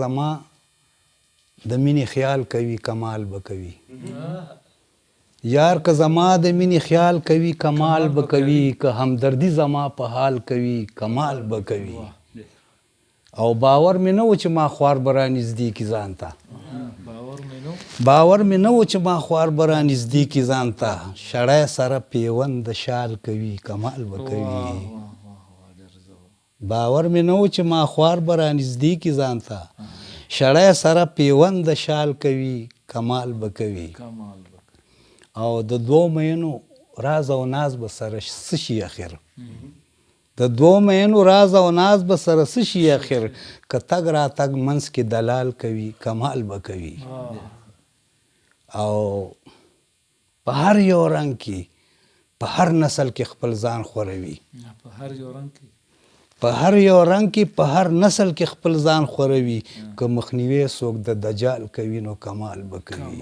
زما د مینې خیال کوي کمال به کوي یار که زما د مینې خیال کوي کمال به کوي که همدردي زما په حال کوي کمال به کوي او باور مې نه و چې ما خوار به رانږدې کي ځان ته باور مې نه و چې ما خوار به رانږدې کي ځان ته شړی سره پیوند د شال کوي کمال به کوي باور مې نه و چې ما خوار به رانږدې کي ځان ته شړی سره پیوند د شال کوي کمال به کوي او د دوو مینو راز او ناز به سره څه شي اخر د دوو مینو راز او ناز به سره څه شي اخر که تګ راتګ منځ کې دلال کوي کمال به کوي او په هر یو رنګ کې په هر نسل کې خپل ځان خوروي په هر یو رنګ کې په هر نسل کې خپل ځان خوروي که مخنیوي څوک د دجال کوي نو کمال به کوي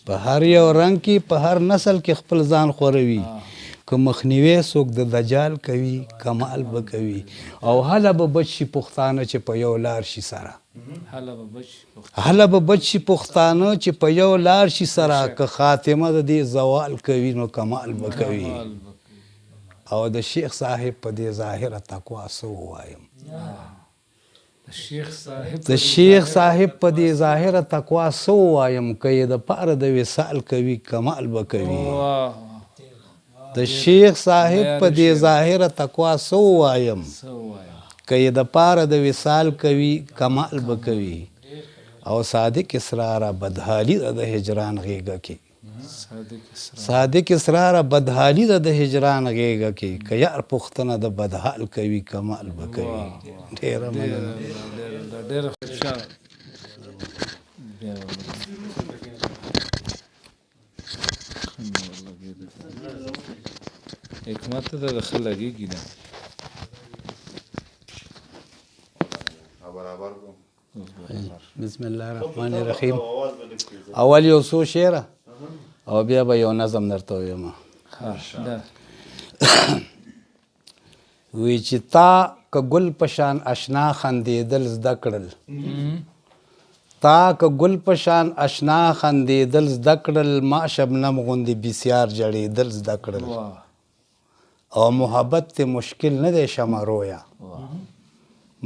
په هر یو رنګ کې په هر نسل کې خپل ځان خوروي که مخنیوي څوک د دجال کوي کمال به کوي او هله به بچ شي پښتانه چې په یو لار شي سره هله به بچ شي پښتانه چې په یو لار شي سره که خاتمه د دې زوال کوي نو کمال به کوي او د شیخ صاحب په دې ظاهره تقوا څه ووایم د شیخ صاحب په دې ظاهره تقوا څه ووایم که یې د پاره د وصال کوي کمال به کوي د شیخ صاحب په دې ظاهره تقوا څه ووایم که یې د پاره د وصال کوي کمال به کوي او صادق اسراره بدحالي ده د هجران غېږه کې صادق اسراره بدحالي ده د هجران غېږه کې که یار پوښتنه د بدحال کوي کمال به کوي ډېره مننه حکمت ته د ښه لګېږي نه بسم الله الرحمن الرحیم اول یو څو شعره او بیا به یو نظم درته ویم وی چې تا که ګل په شان اشنا خندېدل زده کړل تا که ګل په شان اشنا خندېدل زده کړل ما شبنم غوندې بسیار جړېدل زده کړل او محبت ته مشکل نه دی شمه رویا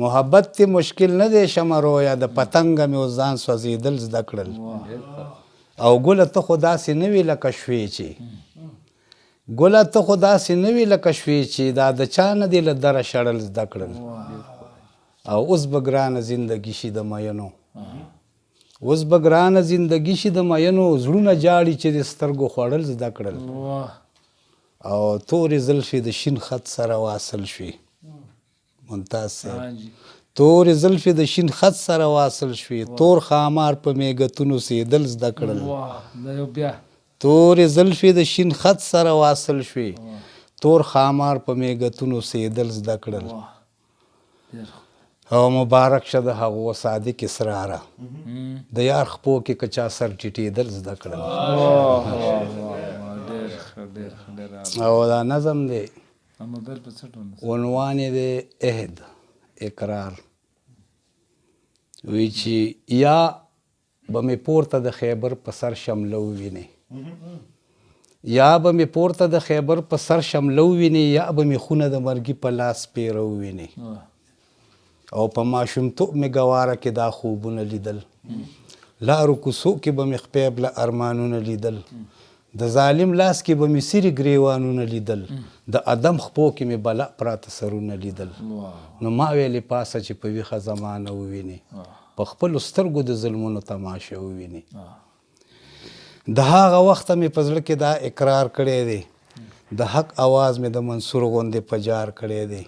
محبت ته مشکل نه دی شمه رویا د پتنګه مې اوس ځان سوځېدل زده کړل او ګله ته خو داسې نه وي لکه شوې چې ګله ته خو داسې نه وي لکه شوې چې دا د چا نه دی له دره شړل زده کړل او اوس به ګرانه زندګي شي د مینو اوس به ګرانه زندګي شي د مینو زړونه جاړي چې د سترګو خوړل زده کړل او تورې زلفې د شین خط سره واصل شوې ممتاز صاحب تورې زلفې د شین خط سره واصل شوې تور خامار په میګتونو سیدل زده کړل تورې زلفې د شین خط سره واصل شوې تور خامار په میګتونو سیدل زده کړل او مبارک شه د هغو صادق اسراره د یار خپو کې که چا سر ټیټېدل زده کړل او دا نظم دی عنوان یې دی عهد اقرار وی چې یا به مې پورته د خیبر په سر شمله ووینې یا به مې پورته د خیبر په سر شمله ووینې یا به مې خونه د مرګي په لاس پیره ووینې او په ماشومتوب مې ګواره کې دا خوبونه لیدل لارو کوڅو کې به مې خپیب له ارمانونه لیدل د ظالم لاس کې به مې سیرې ګریوانونه لیدل د ادم خپو کې مې بلا پراته سرونه لیدل نو ما ویلې پاسه چې په ویښه زمانه ووینې په خپلو سترګو د ظلمونو تماشه ووینې د هغه وخته مې په زړه کې دا اقرار کړی دی د حق اواز مې د منصور غوندې په جار کړی دی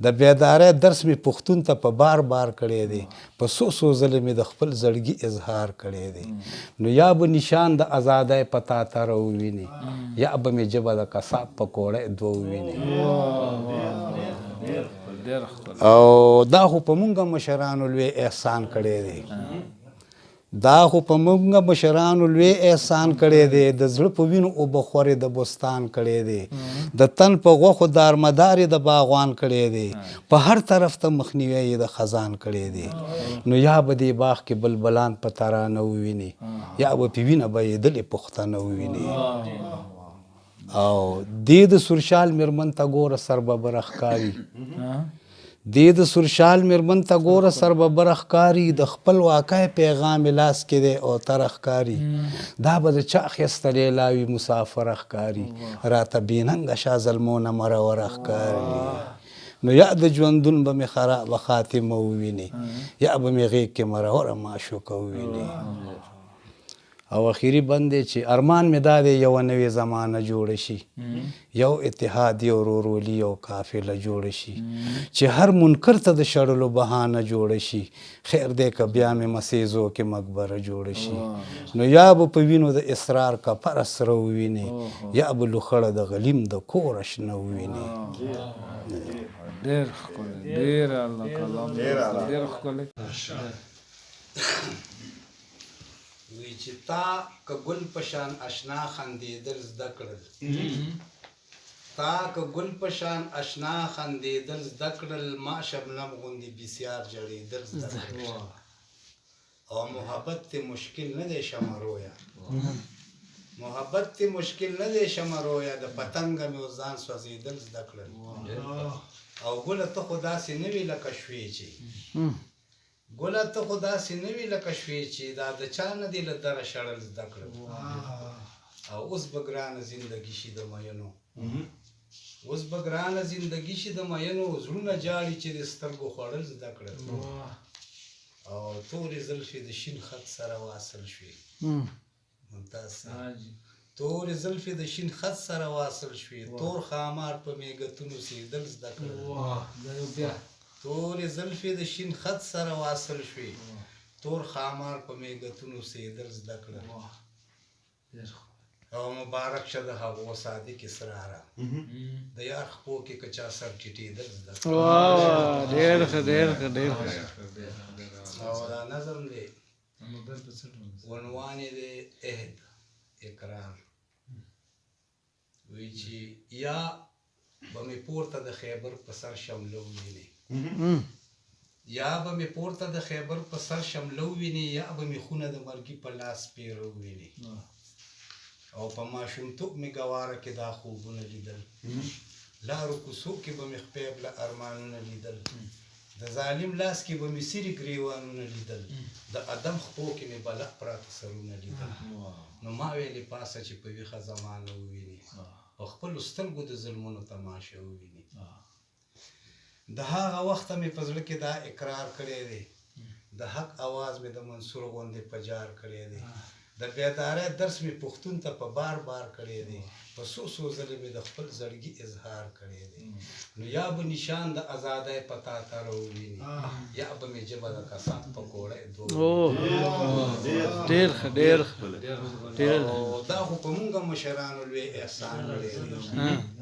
د بیدارۍ درس مې پښتون ته په بار بار کړی دی په څو څو ځله مې د خپل زړګي اظهار کړی دی نو یا به نشان د ازادۍ په تا تره ووینې یا به مې ژبه د قصاب په کوړی دوه ووینې او دا خو په مونږ مشرانو لوی احسان کړی دی دا خو په موږ مشرانو لوی احسان کړی دی د زړه په وینو اوبه خورې د بستان کړی دی د تن په غوښو دارمدار د باغوان کړی دی په هر طرف ته مخنیوی یې د خزان کړی دی نو یا به دې باغ کې بلبلان په ترانه وویني یا به په وینه به یې دلې پښتانه وویني او دې د سورشال میرمن ته ګوره سر به بره ښکاري دې د سورشال میرمن ته ګوره سر به بره ښکاري د خپلواکۍ پیغام یې لاس کې دی او تره ښکاري دا به د چا اخیستلی لاوي مسافره ښکاري راته بېننګه شا زلمونه مروره ښکاري نو یا د ژوندون به مې خرابه خاتمه وویني یا به مې غېږ کې مروره معشوقه وویني او اخیری بند دی چې ارمان مې دا دی یوه نوې زمانه جوړه شي یو اتحاد یو ورورولي یو قافله جوړه شي چې هر منکر ته د شړلو بهانه جوړه شي خیر دی که بیا مې مسیزو کې مقبره جوړه شي نو یا به په وینو د اسرار کپره سره وویني یا به لوخړه د غلیم د کوره شنه وویني ډېر ښکلی ډېر الله کلام ډېر ښکلی وی چې تا که ګل په شان اشنا خندېدل زده کړل تا که ګل په شان اشنا خندېدل زده کړل ما شبنم غوندې بسیار جړېدل زده کړل او محبت ته مشکل نه دی شمه رویا محبت ته مشکل نه دی شمه رویا د پتنګه مې اوس ځان سوځېدل زده کړل او ګله ته خو داسې نه وي لکه شوې چې ګله ته خو داسې نه وي لکه شوې چې دا د چا نه دي له دره شړل زده کړل او اوس به ګرانه زندګي شي د مینو اوس به ګرانه زندګي شي د مینو زړونه جاړي چې د سترګو خوړل زده کړل او تورې زلفې د شین خط سره واصل شوې ممتاز تورې زلفې د شین خط سره واصل شوې تور خامار په میګتونو سیدل زده کړل تورې زلفې د شین خط سره واصل شوې تور خامار په میګتونو سیدل زده کړل او مبارک شه د هغو صادق اسراره د یار خپو کې که چا سر ټیټېدل زده کړل ډېر ښه ډېر ښه ډېر ښه او دا نظم دی عنوان یې دی عهد اقرار وی چې یا به مې پورته د خیبر په سر شمله ووینې یا به مې پورته د خیبر په سر شمله ووینې یا به مې خونه د مرګي په لاس پیره ووینې او په ماشومتوب مې ګواره کې دا خوبونه لیدل لارو کوڅو کې به مې خپیب له ارمانونه لیدل د ظالم لاس کې به مې سري ګریوانونه لیدل د ادم خپو کې مې بلق پراته سرونه لیدل نو ما ویلې پاسه چې په ویښه زمانه وویني او خپلو سترګو د ظلمونو تماشه وویني د هغه وخته مې په زړه کې دا اقرار کړی دی د حق اواز مې د منصور غوندې په جار کړی دی د بیدارۍ درس مې پښتون ته په بار بار کړی دی په څو څو ځلې مې د خپل زړګي اظهار کړی دی نو یا به نشان د ازادۍ په تا ته راوویني یا به مې ژبه د کسات پکوړی ډېر ښه ډېر ښه دا خو په مونږ مشرانو لوی احسان کړی دی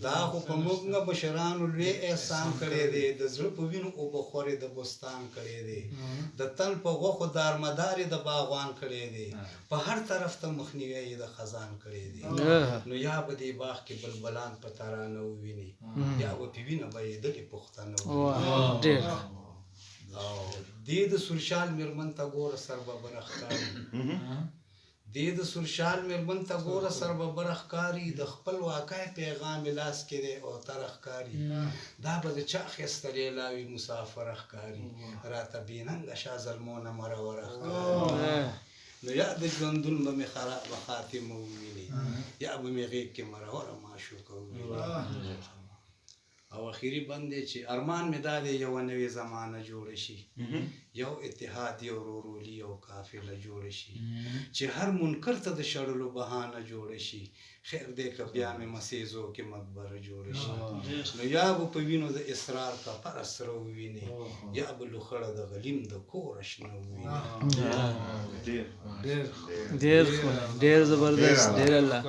دا خو په موږ مشرانو لوی احسان کړی دی د زړه په وینو اوبه خورې د بستان کړی دی د تن په غوښو دارمدار یې د باغوان کړی دی په هر طرف ته مخنیوی یې د خزان کړی دی نو یا به دې باغ کې بلبلان په ترانه وویني یا به په وینه به یې دلې پښتانه وویني او دې د سورشال میرمن ته ګوره سر به بره ښکاري دې د سورشال میرمن ته ګوره سر به بره ښکاري د خپلواکۍ پیغام یې لاس کې دی او تره ښکاري دا به د چا اخیستلی لاوي مسافره ښکاري راته بېننګه شا زلمونه مروره ښکاري نو یا د ژوندون به مې خرابه خاتمه وویني یا به مې غېږ کې مروره معشوقه وویني او اخیری بند دی چې ارمان مې دا دی یوه نوې زمانه جوړه شي یو اتحاد یو ورورولي یو قافله جوړه شي چې هر منکر ته د شړلو بهانه جوړه شي خیر دی که بیا مې مسیزو کې مقبره جوړه شي نو یا به په وینو د اسرار کپره سره وویني یا به لوخړه د غلیم د کوره شنه وویني ډېر زبردست ډېر الله